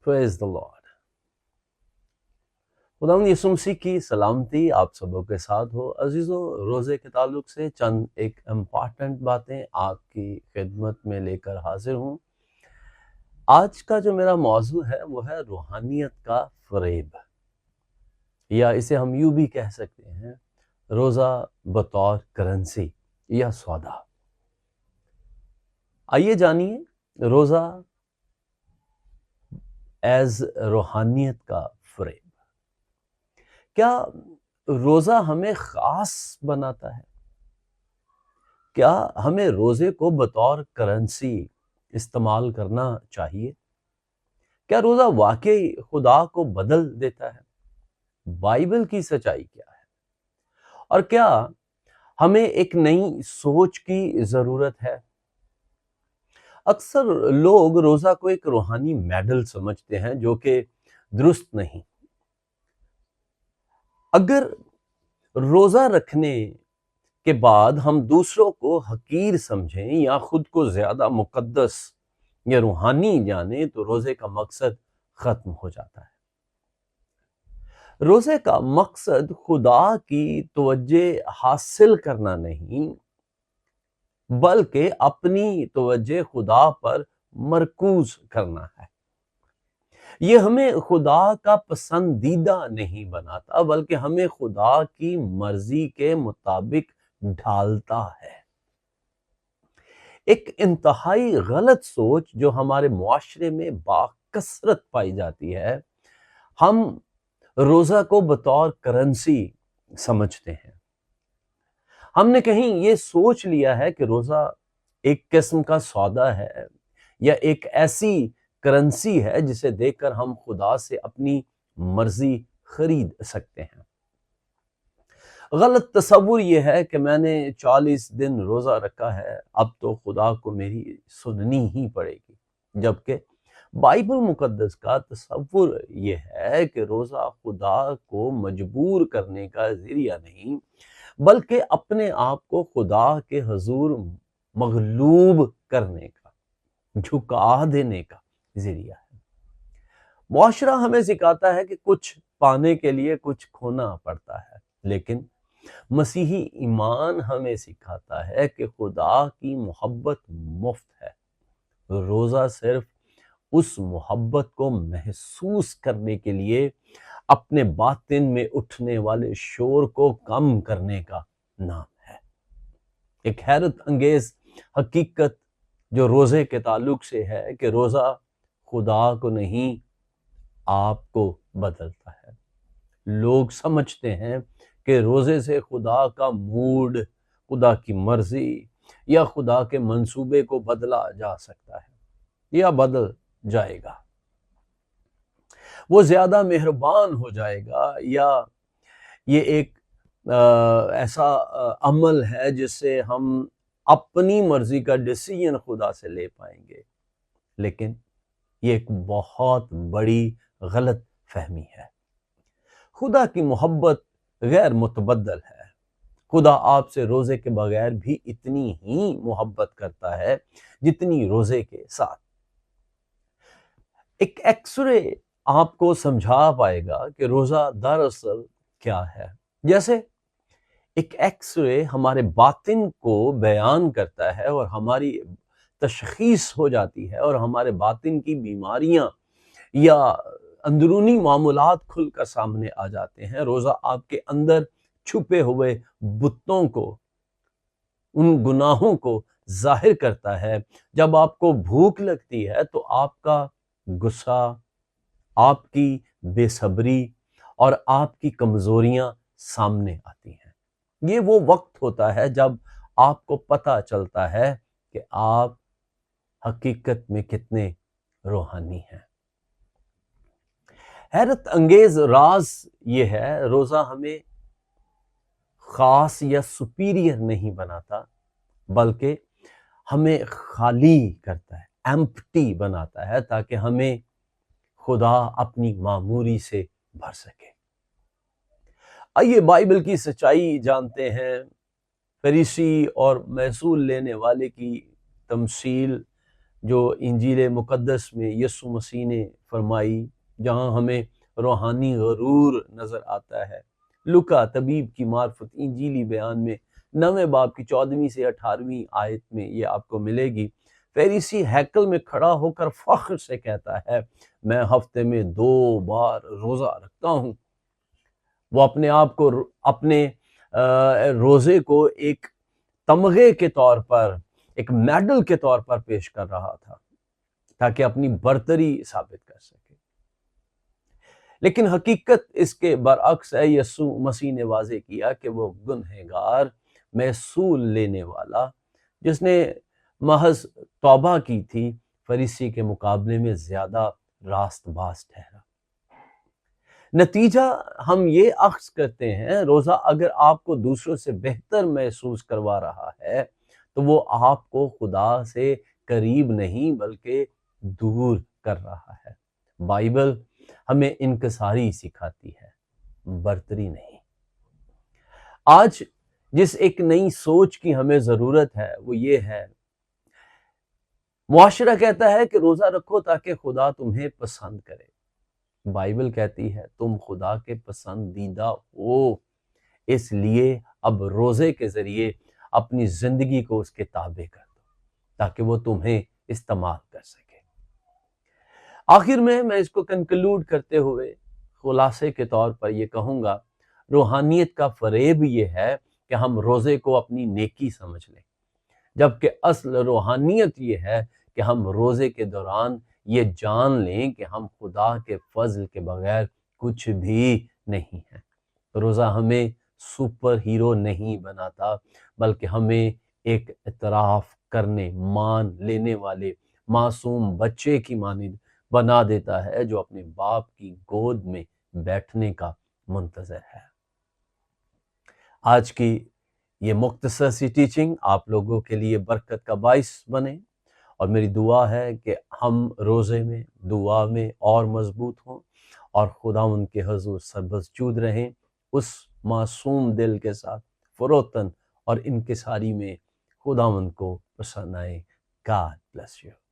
پریز دا lord. خداوند یسوع مسیح کی سلامتی آپ سبوں کے ساتھ ہو۔ عزیزو، روزے کے تعلق سے چند ایک امپارٹنٹ باتیں آپ کی خدمت میں لے کر حاضر ہوں۔ آج کا جو میرا موضوع ہے وہ ہے روحانیت کا فریب، یا اسے ہم یوں بھی کہہ سکتے ہیں روزہ بطور کرنسی یا سودا۔ آئیے جانیے روزہ ایز روحانیت کا فریب۔ کیا روزہ ہمیں خاص بناتا ہے؟ کیا ہمیں روزے کو بطور کرنسی استعمال کرنا چاہیے؟ کیا روزہ واقعی خدا کو بدل دیتا ہے؟ بائبل کی سچائی کیا ہے؟ اور کیا ہمیں ایک نئی سوچ کی ضرورت ہے؟ اکثر لوگ روزہ کو ایک روحانی میڈل سمجھتے ہیں جو کہ درست نہیں۔ اگر روزہ رکھنے کے بعد ہم دوسروں کو حقیر سمجھیں یا خود کو زیادہ مقدس یا روحانی جانیں تو روزے کا مقصد ختم ہو جاتا ہے۔ روزے کا مقصد خدا کی توجہ حاصل کرنا نہیں، بلکہ اپنی توجہ خدا پر مرکوز کرنا ہے۔ یہ ہمیں خدا کا پسندیدہ نہیں بناتا، بلکہ ہمیں خدا کی مرضی کے مطابق ڈھالتا ہے۔ ایک انتہائی غلط سوچ جو ہمارے معاشرے میں باکثرت پائی جاتی ہے، ہم روزہ کو بطور کرنسی سمجھتے ہیں۔ ہم نے کہیں یہ سوچ لیا ہے کہ روزہ ایک قسم کا سودا ہے یا ایک ایسی کرنسی ہے جسے دے کر ہم خدا سے اپنی مرضی خرید سکتے ہیں۔ غلط تصور یہ ہے کہ میں نے 40 دن روزہ رکھا ہے، اب تو خدا کو میری سننی ہی پڑے گی، جبکہ بائبل مقدس کا تصور یہ ہے کہ روزہ خدا کو مجبور کرنے کا ذریعہ نہیں، بلکہ اپنے آپ کو خدا کے حضور مغلوب کرنے کا، جھکا دینے کا ذریعہ ہے۔ معاشرہ ہمیں سکھاتا ہے کہ کچھ پانے کے لیے کچھ کھونا پڑتا ہے، لیکن مسیحی ایمان ہمیں سکھاتا ہے کہ خدا کی محبت مفت ہے۔ روزہ صرف اس محبت کو محسوس کرنے کے لیے اپنے باطن میں اٹھنے والے شور کو کم کرنے کا نام ہے۔ ایک حیرت انگیز حقیقت جو روزے کے تعلق سے ہے کہ روزہ خدا کو نہیں، آپ کو بدلتا ہے۔ لوگ سمجھتے ہیں کہ روزے سے خدا کا موڈ، خدا کی مرضی یا خدا کے منصوبے کو بدلا جا سکتا ہے یا بدل جائے گا۔ وہ زیادہ مہربان ہو جائے گا، یا یہ ایک ایسا عمل ہے جس سے ہم اپنی مرضی کا ڈیسیژن خدا سے لے پائیں گے۔ لیکن یہ ایک بہت بڑی غلط فہمی ہے۔ خدا کی محبت غیر متبدل ہے۔ خدا آپ سے روزے کے بغیر بھی اتنی ہی محبت کرتا ہے جتنی روزے کے ساتھ۔ ایک ایکس رے آپ کو سمجھا پائے گا کہ روزہ دراصل کیا ہے۔ جیسے ایک ایکس رے ہمارے باطن کو بیان کرتا ہے اور ہماری تشخیص ہو جاتی ہے، اور ہمارے باطن کی بیماریاں یا اندرونی معاملات کھل کر سامنے آ جاتے ہیں۔ روزہ آپ کے اندر چھپے ہوئے بتوں کو، ان گناہوں کو ظاہر کرتا ہے۔ جب آپ کو بھوک لگتی ہے تو آپ کا غصہ، آپ کی بے صبری اور آپ کی کمزوریاں سامنے آتی ہیں۔ یہ وہ وقت ہوتا ہے جب آپ کو پتہ چلتا ہے کہ آپ حقیقت میں کتنے روحانی ہیں۔ حیرت انگیز راز یہ ہے، روزہ ہمیں خاص یا سپیریئر نہیں بناتا، بلکہ ہمیں خالی کرتا ہے، ایمپٹی بناتا ہے، تاکہ ہمیں خدا اپنی معموری سے بھر سکے۔ آئیے بائبل کی سچائی جانتے ہیں۔ فریسی اور محصول لینے والے کی تمثیل جو انجیل مقدس میں یسوع مسیح نے فرمائی، جہاں ہمیں روحانی غرور نظر آتا ہے۔ لوکا طبیب کی معرفت انجیلی بیان میں 9 باب کی 14 سے 18 آیت میں یہ آپ کو ملے گی۔ فریسی ہیکل میں کھڑا ہو کر فخر سے کہتا ہے، میں ہفتے میں 2 بار روزہ رکھتا ہوں۔ وہ اپنے آپ کو اپنے روزے کو ایک تمغے کے طور پر، ایک میڈل کے طور پر پیش کر رہا تھا تاکہ اپنی برتری ثابت کر سکے۔ لیکن حقیقت اس کے برعکس ہے۔ یسوع مسیح نے واضح کیا کہ وہ گنہگار محصول لینے والا جس نے محض توبہ کی تھی، فریسی کے مقابلے میں زیادہ راست باز ٹھہرا۔ نتیجہ ہم یہ اخذ کرتے ہیں، روزہ اگر آپ کو دوسروں سے بہتر محسوس کروا رہا ہے تو وہ آپ کو خدا سے قریب نہیں بلکہ دور کر رہا ہے۔ بائبل ہمیں انکساری سکھاتی ہے، برتری نہیں۔ آج جس ایک نئی سوچ کی ہمیں ضرورت ہے وہ یہ ہے، معاشرہ کہتا ہے کہ روزہ رکھو تاکہ خدا تمہیں پسند کرے۔ بائبل کہتی ہے تم خدا کے پسندیدہ ہو، اس لیے اب روزے کے ذریعے اپنی زندگی کو اس کے تابع کر دو تاکہ وہ تمہیں استعمال کر سکے۔ آخر میں اس کو کنکلوڈ کرتے ہوئے خلاصے کے طور پر یہ کہوں گا، روحانیت کا فریب یہ ہے کہ ہم روزے کو اپنی نیکی سمجھ لیں، جبکہ اصل روحانیت یہ ہے کہ ہم روزے کے دوران یہ جان لیں کہ ہم خدا کے فضل کے بغیر کچھ بھی نہیں ہیں۔ روزہ ہمیں سپر ہیرو نہیں بناتا بلکہ ہمیں ایک اعتراف کرنے، مان لینے والے معصوم بچے کی مانند بنا دیتا ہے جو اپنے باپ کی گود میں بیٹھنے کا منتظر ہے۔ آج کی یہ مختصر سی ٹیچنگ آپ لوگوں کے لیے برکت کا باعث بنے، اور میری دعا ہے کہ ہم روزے میں، دعا میں اور مضبوط ہوں اور خدا ان کے حضور سربسجود رہیں، اس معصوم دل کے ساتھ فروتن اور انکساری میں خدا ان کو پسند آئے۔ God bless you.